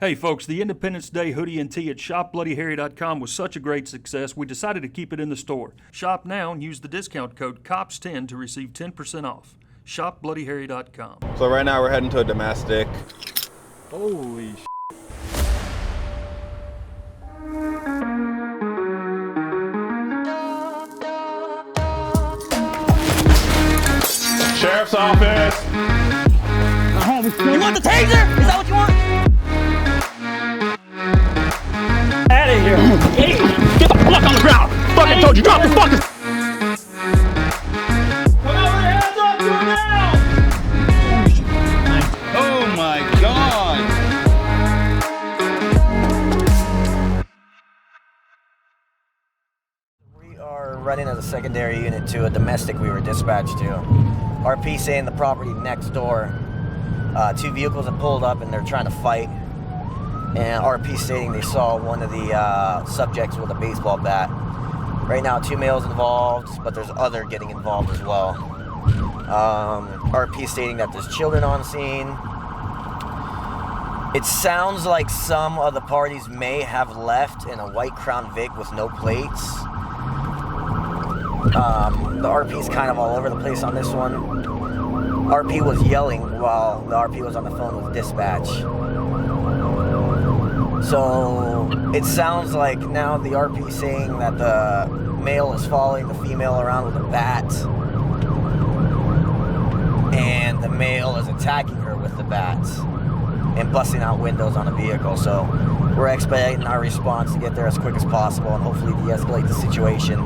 Hey folks, the Independence Day hoodie and tee at shopbloodyharry.com was such a great success, we decided to keep it in the store. Shop now and use the discount code COPS10 to receive 10% off. Shopbloodyharry.com. So right now we're heading to a domestic. Holy sh**. Sheriff's office! You want the taser? Is that what you want? Out of here! Hey, get the fuck on the ground! Fucking told you, drop the fucking. Come over, hands up to him now! Oh my god! We are running as a secondary unit to a domestic we were dispatched to. RP saying the property next door. Two vehicles have pulled up and they're trying to fight. And RP stating they saw one of the subjects with a baseball bat. Right now, 2 males involved, but there's other getting involved as well. RP stating that there's children on scene. It sounds like some of the parties may have left in a white Crown Vic with no plates. The RP's kind of all over the place on this one. RP was yelling while the RP was on the phone with dispatch. So it sounds like now the RP saying that the male is following the female around with a bat, and the male is attacking her with the bat and busting out windows on the vehicle. So we're expediting our response to get there as quick as possible and hopefully de-escalate the situation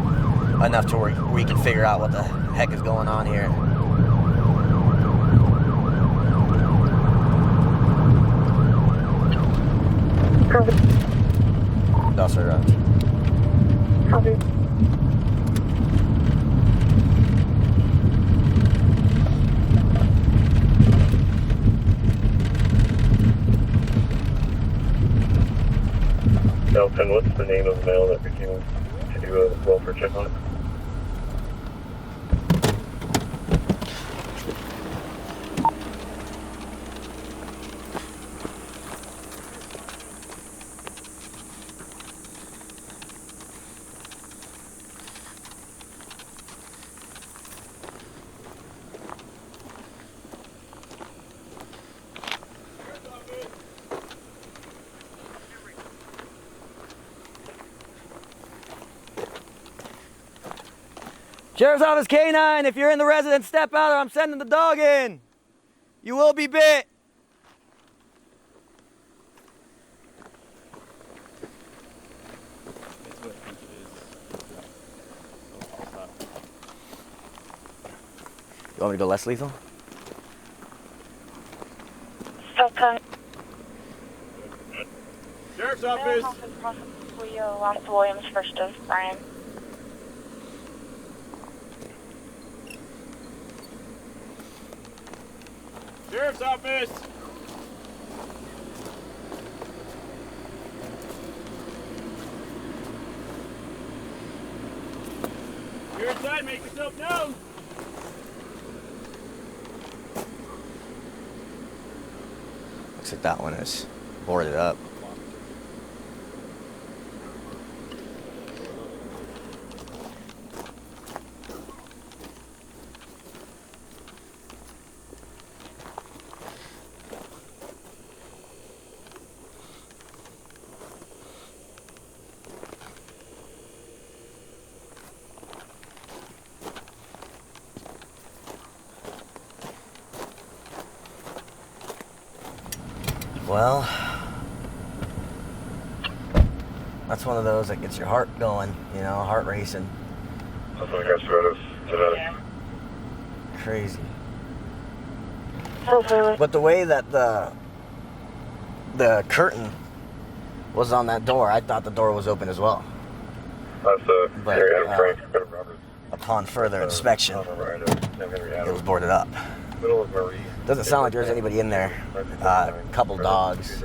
enough to where we can figure out what the heck is going on here. Copy. That's right. Copy. Nelson, what's the name of the male that came to do a welfare check on it? Sheriff's Office K9, if you're in the residence, step out or I'm sending the dog in. You will be bit. You want me to go less lethal? Okay. Sheriff's office! Last Williams, first of Brian. Sheriff's office! You're inside, make yourself known! Looks like that one is boarded up. Well, that's one of those that gets your heart going, you know, heart racing. I think I started today. Crazy. Hopefully. But the way that the curtain was on that door, I thought the door was open as well. That's But, Harry Adam Frank, Roberts. Upon further inspection, it was boarded up. Middle of Marie. Doesn't sound like there's anybody in there. A couple dogs,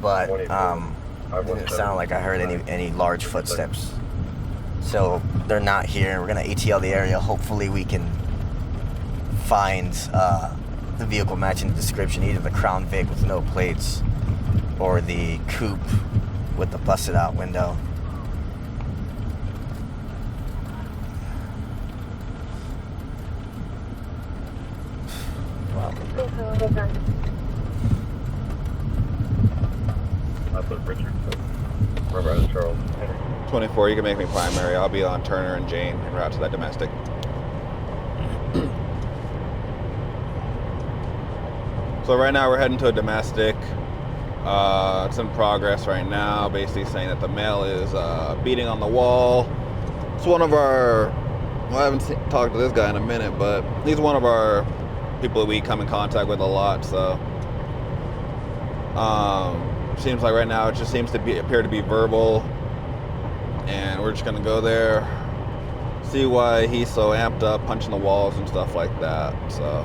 but didn't sound like I heard any large footsteps. So they're not here. We're gonna ATL the area. Hopefully we can find the vehicle matching the description, either the Crown Vic with no plates or the coupe with the busted out window. I put Richard. Remember, I was Charles. 24, you can make me primary. I'll be on Turner and Jane en route to that domestic. So right now we're heading to a domestic. It's in progress right now, basically saying that the male is beating on the wall. It's one of our, well, I haven't talked to this guy in a minute, but he's one of our people that we come in contact with a lot, so. Seems like right now it just seems to appear to be verbal, and we're just gonna go there, see why he's so amped up, punching the walls and stuff like that. So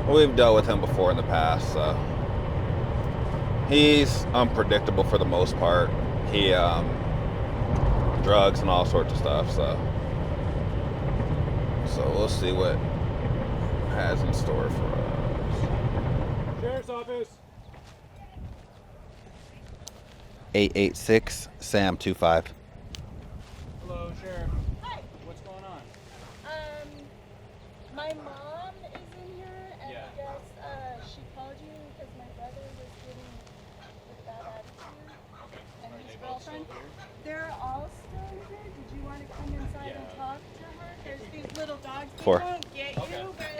we've dealt with him before in the past, so he's unpredictable for the most part. He drugs and all sorts of stuff, so we'll see what has in store for us. Sheriff's office. 886 Sam 25. Hello, Sheriff. Hi. What's going on? My mom is in here, and Yeah. I guess she called you because my brother was getting with that attitude and his girlfriend. They're all still in here. Did you want to come inside and talk to her? There's these little dogs. They 4. won't get you, but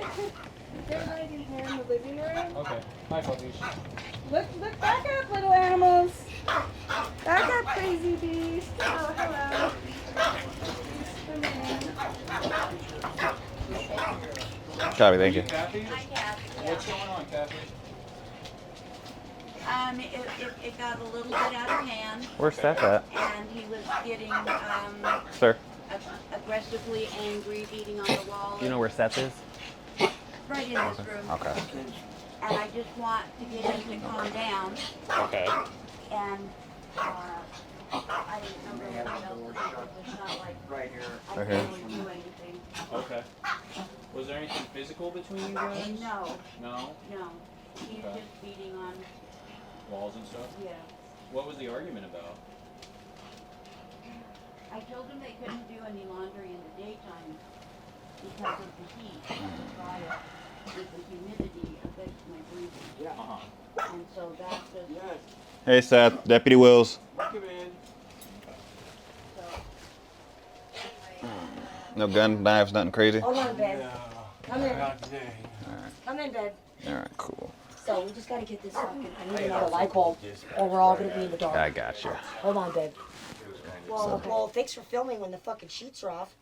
they're right in here in the living room. Okay. Hi, puppies. Look back up, little animals. Back up, crazy beast. Oh, hello. Come in. Copy, thank you. Kathy? Hi, Kathy. What's going on, Kathy? It got a little bit out of hand, Where's Seth at? and he was getting Sir, aggressively angry, beating on the wall. do you know where Seth is? Right in this room. Okay. And I just want to get him to calm down, Okay. and I didn't know really what else to do. It's not like Right here. I Okay. can't really do anything. Okay. Was there anything physical between you guys? No, No? no. He's Okay. just beating on, Walls and stuff? yeah. What was the argument about? I told him they couldn't do any laundry in the daytime because of the heat. With the humidity affects my breathing. Uh-huh. And so that's just, Hey Seth, Deputy Wills. Come in. so, No gun, knives, nothing crazy? Hold on, babe. Come in. Come in, babe. Alright, cool. So we just gotta get this fucking, I need another light bulb, or we're all gonna be in the dark. I got you. Hold on, babe. Well, thanks for filming when the fucking sheets are off.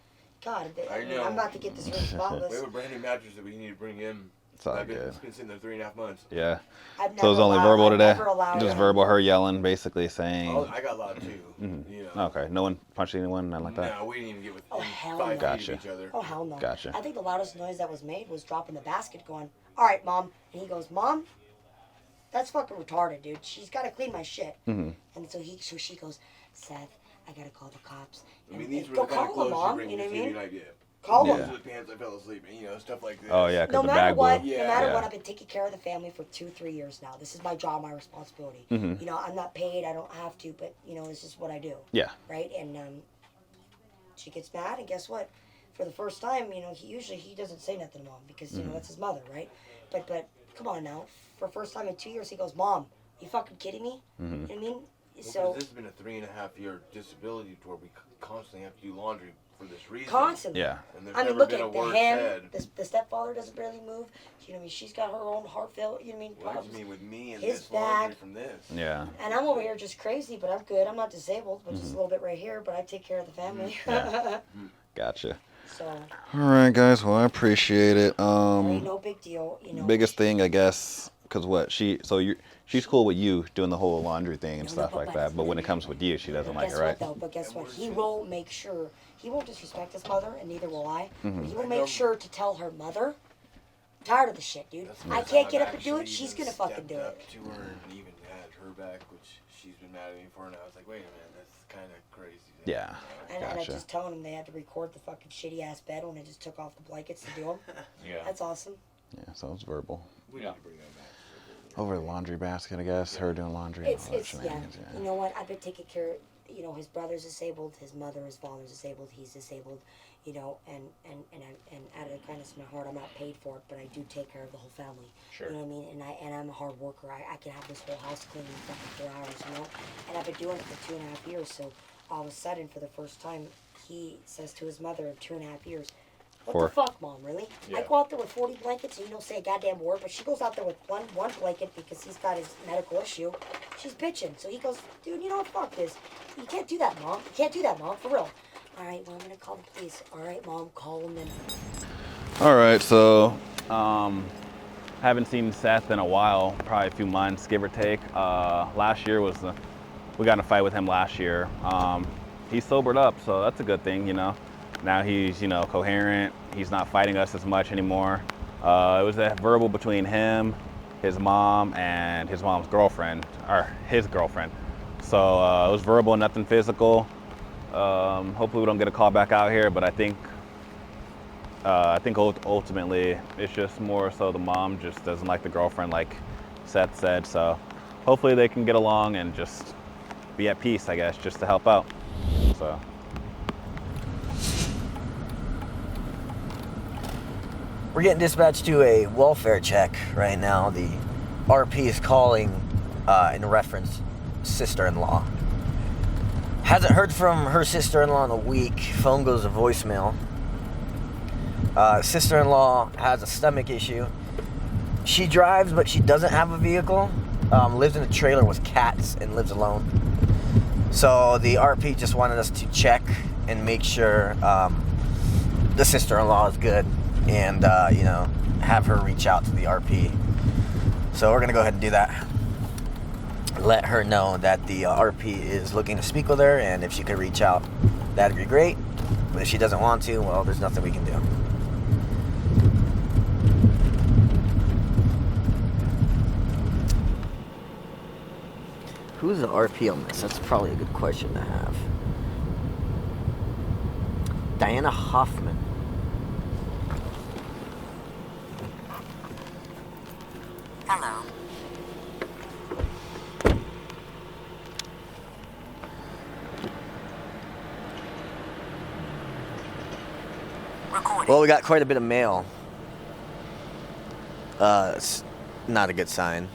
God, I mean, I'm about to get this room spotless. We have a brand new mattress that we need to bring in. It's all It's good. been sitting there 3.5 months. Yeah. I've So it was never only allowed- verbal I've today? never allowed Just it. verbal, her yelling, basically saying. Oh, I got loud too. You know. Okay, no one punched anyone, nothing like that? No, we didn't even get within Oh, hell 5 no. feet Gotcha. of each other. Oh, hell no. Gotcha. I think the loudest noise that was made was dropping the basket going, all right, Mom. And he goes, Mom, that's fucking retarded, dude. She's got to clean my shit. Mhm. And so she goes, Seth, I got to call the cops. I mean, And- these and were go the kind of call clothes them, you Mom. bring You know to what I see mean? an idea. Call Yeah. them. These are the pants I fell asleep in, you know, stuff like this. Oh, yeah, No because the matter bag what, blew. no matter Yeah. what, I've been taking care of the family for 2-3 years now. This is my job, my responsibility. Mhm. You know, I'm not paid. I don't have to, but you know, it's just what I do. Yeah. Right? And she gets mad, and guess what? For the first time, you know, he doesn't say nothing to Mom because you know that's his mother, right? But come on now, for the first time in 2 years, he goes, Mom, you fucking kidding me? You know what I mean? So this has been a 3.5-year disability to where we constantly have to do laundry for this reason. constantly. Yeah. And there's I mean, never look been at a the word hand. said. The stepfather doesn't barely move. You know, I mean, she's got her own heart failure. You know what I mean? What Problems. do you mean with me and His this laundry back. from this? Yeah. And I'm over here just crazy, but I'm good. I'm not disabled, but just a little bit right here. But I take care of the family. Gotcha. So Alright, guys, well, I appreciate it. ain't no big deal, you know. Biggest thing, I guess, because what she's cool with you doing the whole laundry thing and No, stuff but like that, but when it comes with you, she doesn't like Guess it, right? what though? But guess what? He will make sure. He won't disrespect his mother, and neither will I. But he will make sure to tell her mother. I'm tired of the shit, dude. That's the I first can't time get I've up and do it. actually She's even gonna fucking stepped do it. up to her and even had her back, which she's been mad at me for, and I was like, wait a minute, that's kind of crazy. Yeah. And I Gotcha. just telling him they had to record the fucking shitty ass bed when I just took off the blankets to do them. Yeah. That's awesome. Yeah, so it's verbal. We need to bring that back. Over the laundry basket, I guess. Her doing laundry. It's all that yeah. shenanigans, You know what? I've been taking care. You know, his brother's disabled, his mother, his father's disabled, he's disabled. You know, and out of the kindness of my heart, I'm not paid for it, but I do take care of the whole family. Sure. You know what I mean? And I'm a hard worker. I can have this whole house clean in fucking 4 hours. You know, and I've been doing it for 2.5 years. So all of a sudden, for the first time, he says to his mother of 2.5 years, "What the fuck, Mom? Really? Yeah. I go out there with 40 blankets and you don't say a goddamn word, but she goes out there with one blanket because he's got his medical issue. She's bitching. So he goes, dude, you know what? Fuck this. You can't do that, Mom. You can't do that, Mom. For real. All right, well, I'm gonna call the police. All right, Mom, call them then." All right, so haven't seen Seth in a while, probably a few months, give or take. Last year we got in a fight with him last year. He sobered up, so that's a good thing, you know. Now he's, you know, coherent. He's not fighting us as much anymore. It was a verbal between him, his mom, and his mom's girlfriend, or his girlfriend. So it was verbal, nothing physical. Hopefully we don't get a call back out here, but I think ultimately it's just more so the mom just doesn't like the girlfriend, like Seth said. So hopefully they can get along and just be at peace, I guess, just to help out. So. We're getting dispatched to a welfare check right now. The RP is calling in reference sister-in-law. Hasn't heard from her sister-in-law in a week. Phone goes to voicemail. Sister-in-law has a stomach issue. She drives, but she doesn't have a vehicle. Lives in a trailer with cats and lives alone. So the RP just wanted us to check and make sure the sister-in-law is good, and you know, have her reach out to the RP. So we're gonna go ahead and do that. Let her know that the RP is looking to speak with her, and if she could reach out, that'd be great. But if she doesn't want to, well, there's nothing we can do. Who's the RP on this? That's probably a good question to have. Diana Hoffman. Hello. Well, we got quite a bit of mail. It's not a good sign.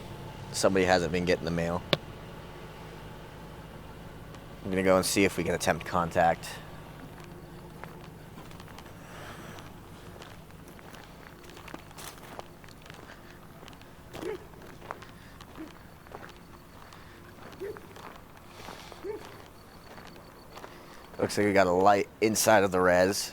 Somebody hasn't been getting the mail. I'm gonna go and see if we can attempt contact. Looks like we got a light inside of the res.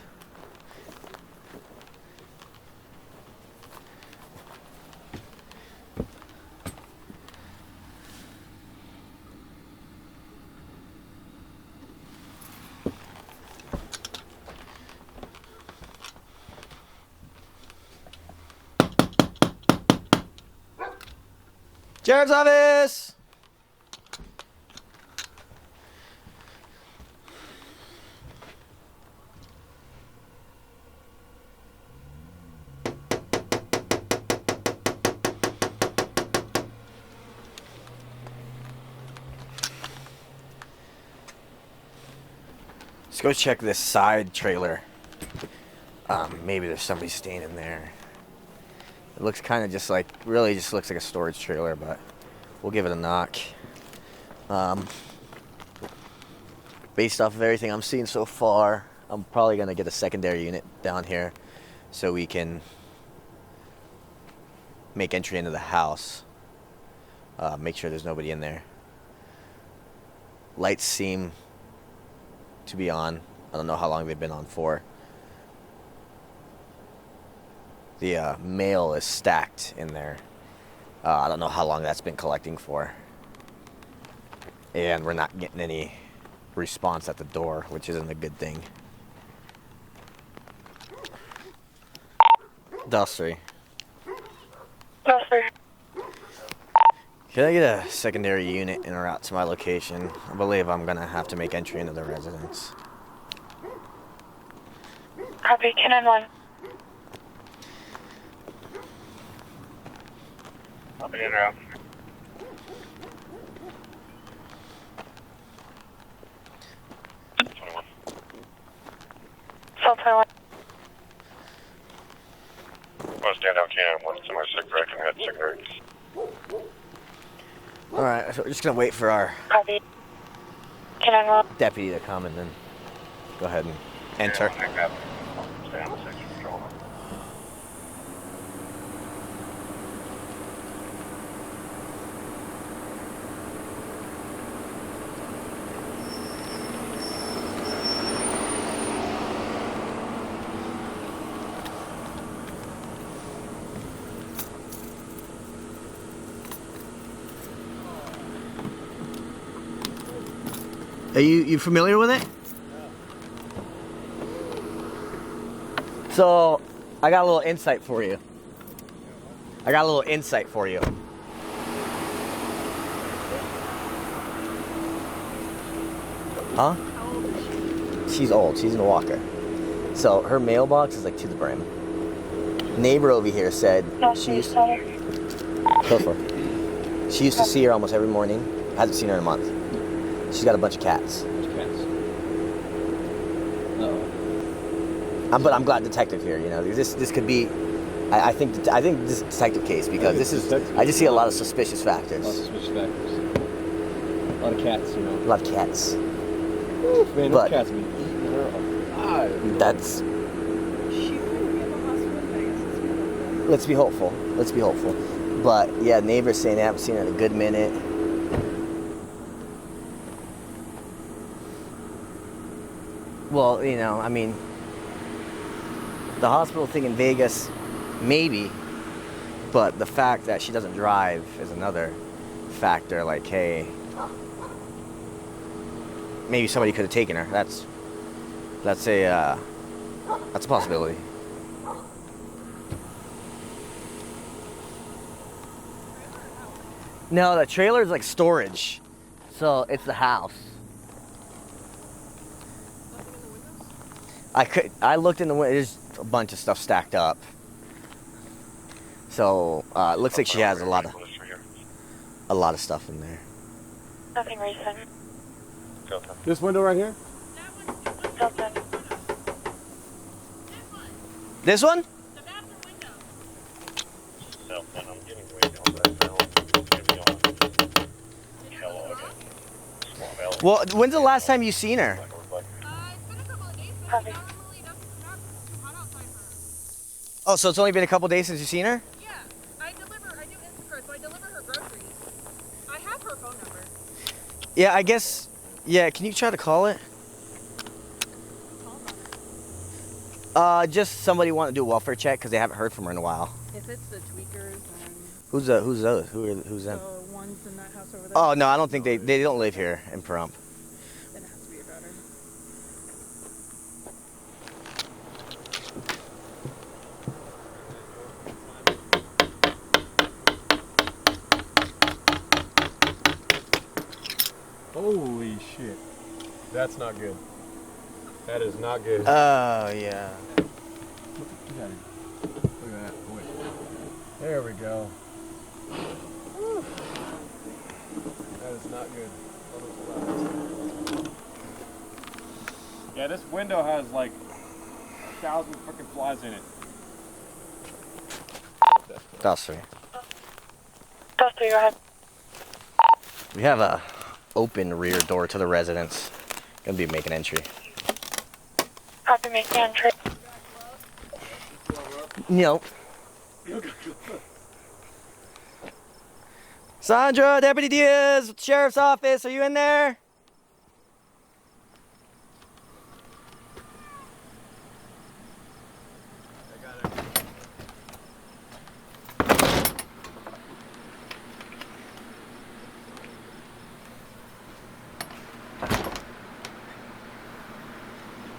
Jared's office! Let's go check this side trailer. Maybe there's somebody staying in there. It looks kind of just like, really just looks like a storage trailer, but we'll give it a knock. Based off of everything I'm seeing so far, I'm probably going to get a secondary unit down here so we can make entry into the house. Make sure there's nobody in there. Lights seem to be on. I don't know how long they've been on for. The mail is stacked in there. I don't know how long that's been collecting for. And we're not getting any response at the door, which isn't a good thing. Dusty. Dusty. Can I get a secondary unit en route to my location? I believe I'm gonna have to make entry into the residence. Copy, 10-1. Copy in route. Cell 21. Want to stand out can, one similar cigarette and head cigarettes. Alright, so we're just gonna wait for our Copy. Can I roll? deputy to come and then go ahead and enter. Stay on the section control. Are you familiar with it? So, I got a little insight for you. Huh? She's old. She's in a walker. So, her mailbox is like to the brim. Neighbor over here said she used to see her almost every morning. Hasn't seen her in a month. She's got a bunch of cats. But I'm glad detective here. You know, this could be. I think this is a detective case because this is. I just see a lot of suspicious factors. A lot of suspicious factors. A lot of cats, you know. A lot of cats. Oof, man, But- those cats be eating her alive. That's. Let's be hopeful. But yeah, neighbors saying they haven't seen her in a good minute. Well, you know, I mean, the hospital thing in Vegas, maybe, but the fact that she doesn't drive is another factor. Like, hey, maybe somebody could have taken her. That's a possibility. No, the trailer is like storage, so it's the house. I looked in the window. There's a bunch of stuff stacked up. So it looks like she has a lot of stuff in there. Nothing recent. This window right here? Delta. This one? Well, when's the last time you seen her? Copy. Oh, so it's only been a couple days since you've seen her? Yeah, I do Instacart, so I deliver her groceries. I have her phone number. Yeah, I guess. Yeah, can you try to call it? Just somebody want to do a welfare check because they haven't heard from her in a while. If it's the tweakers, then Who's those? Who's them? the ones in that house over there. Oh no, I don't think they don't live here in Pahrump. Then it has to be about her. Holy shit. That's not good. That is not good. Oh yeah. Look at that. Wait. There we go. Whew. That is not good. Yeah, this window has like 1,000 freaking flies in it. That's right. Delta, go ahead. We have a open rear door to the residence. Gonna be making entry. Copy, making entry. Nope. Sandra, Deputy Diaz, with the Sheriff's Office, are you in there?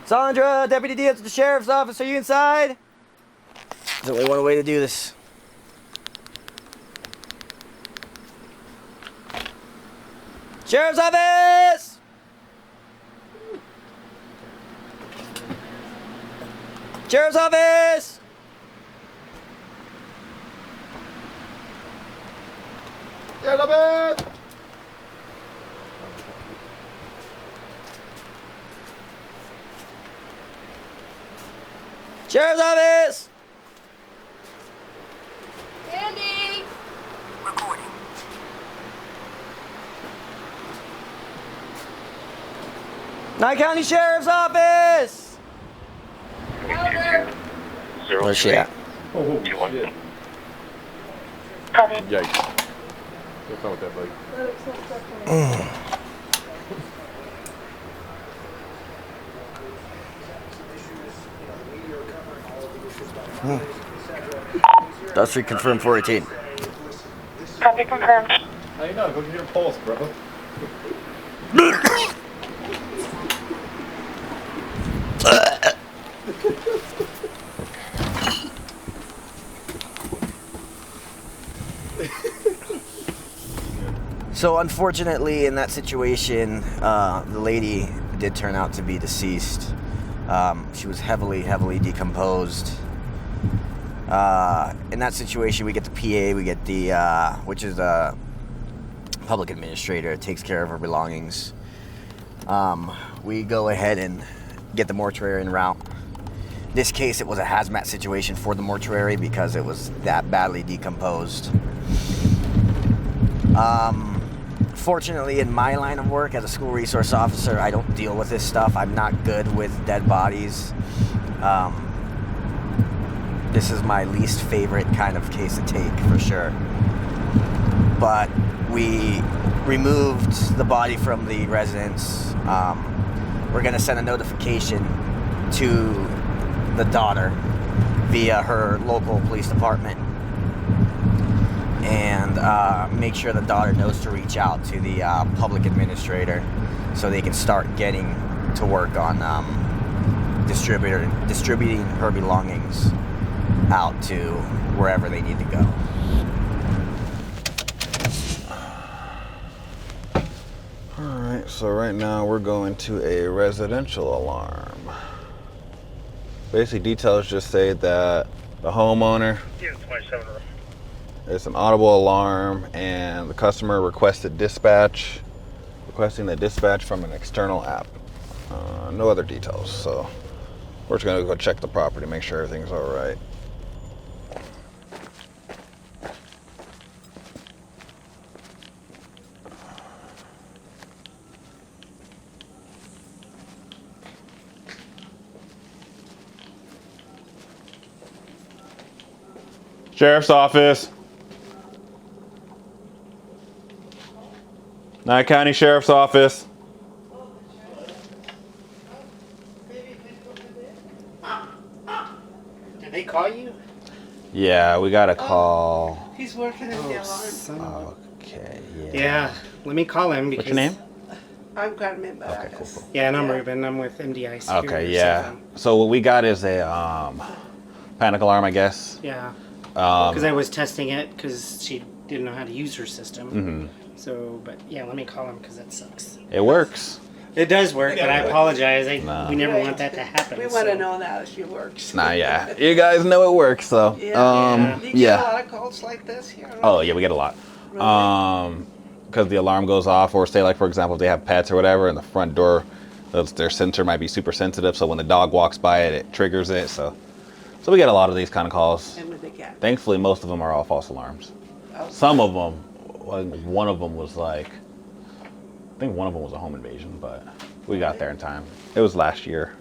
Sandra, Deputy Diaz, with the Sheriff's Office, are you inside? There's only one way to do this. Sheriff's Office! Sheriff's Office! Sheriff's office! Sheriff's office! Andy! Recording. Nye County Sheriff's Office! Where's she at? Oh, shit. Copy. Yikes. What's wrong with that, buddy? Dust Street confirmed 418. Copy confirmed. How you doing? Go get your pulse, bro. So unfortunately, in that situation, the lady did turn out to be deceased. She was heavily decomposed. In that situation, we get the PA, we get the, which is the public administrator, it takes care of her belongings. We go ahead and get the mortuary en route. In this case, it was a hazmat situation for the mortuary because it was that badly decomposed. Fortunately, in my line of work as a school resource officer, I don't deal with this stuff. I'm not good with dead bodies. This is my least favorite kind of case to take, for sure. But we removed the body from the residence. We're going to send a notification to the daughter via her local police department and make sure the daughter knows to reach out to the public administrator so they can start getting to work on distributing her belongings out to wherever they need to go. Alright, so right now we're going to a residential alarm. Basic details just say that the homeowner, it's an audible alarm, and the customer requesting the dispatch from an external app. No other details, so we're just gonna go check the property, make sure everything's alright. Sheriff's office. Nye County Sheriff's office. Did they call you? Yeah, we got a call. He's working in the alarm. Okay, Yeah, let me call him. Because What's your name? I'm Carmen Barajas. Okay, cool. Yeah, and I'm Ruben. I'm with MDI Security. Okay, yeah. So what we got is a panic alarm, I guess. Yeah. Because I was testing it because she didn't know how to use her system. Mm-hmm. So, but yeah, let me call him because that sucks. It works. It does work, but I apologize. No. We never want that to happen. We want to know that she works. Nah, yeah. You guys know it works, so. Do you Yeah. get a lot of calls like this here? Oh, yeah, we get a lot. Because the alarm goes off, or say, like, for example, if they have pets or whatever, and the front door, their sensor might be super sensitive, so when the dog walks by it, it triggers it, so we get a lot of these kind of calls. And with the cat. Thankfully, most of them are all false alarms. Okay. Some of them, one of them was like, I think one of them was a home invasion, but we got there in time. It was last year.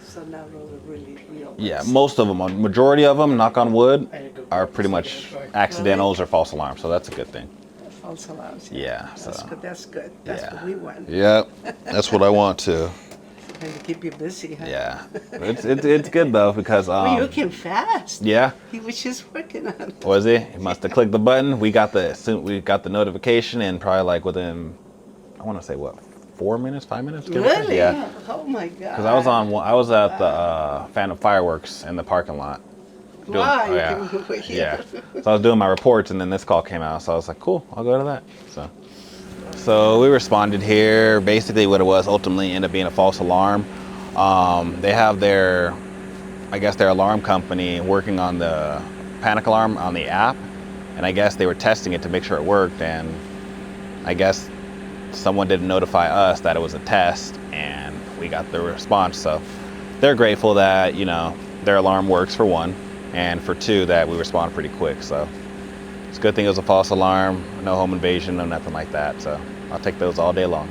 So now those are really real. Yeah, most of them, a majority of them, knock on wood, are pretty much accidentals or false alarms, so that's a good thing. False alarms. Yeah, That's so. good. That's good. That's what we want. Yeah, that's what I want too. And to keep you busy, huh? Yeah, it's good though because Well, you came fast. Yeah. He was just working on it. Was he? He must have clicked the button. We got the notification, and probably like within, I want to say what, 4 minutes, 5 minutes? give or take? Really? Yeah. Oh my God. Because I was at the Phantom Fireworks in the parking lot. Wow, you yeah. came over here. Yeah. So I was doing my reports, and then this call came out. So I was like, cool, I'll go to that. So we responded here. Basically, what it was ultimately ended up being a false alarm. They have their alarm company working on the panic alarm on the app, And I guess they were testing it to make sure it worked, and I guess someone didn't notify us that it was a test, and we got the response. So they're grateful that, you know, their alarm works, for one, and for two, that we respond pretty quick. So it's a good thing it was a false alarm, no home invasion, no nothing like that. So I'll take those all day long.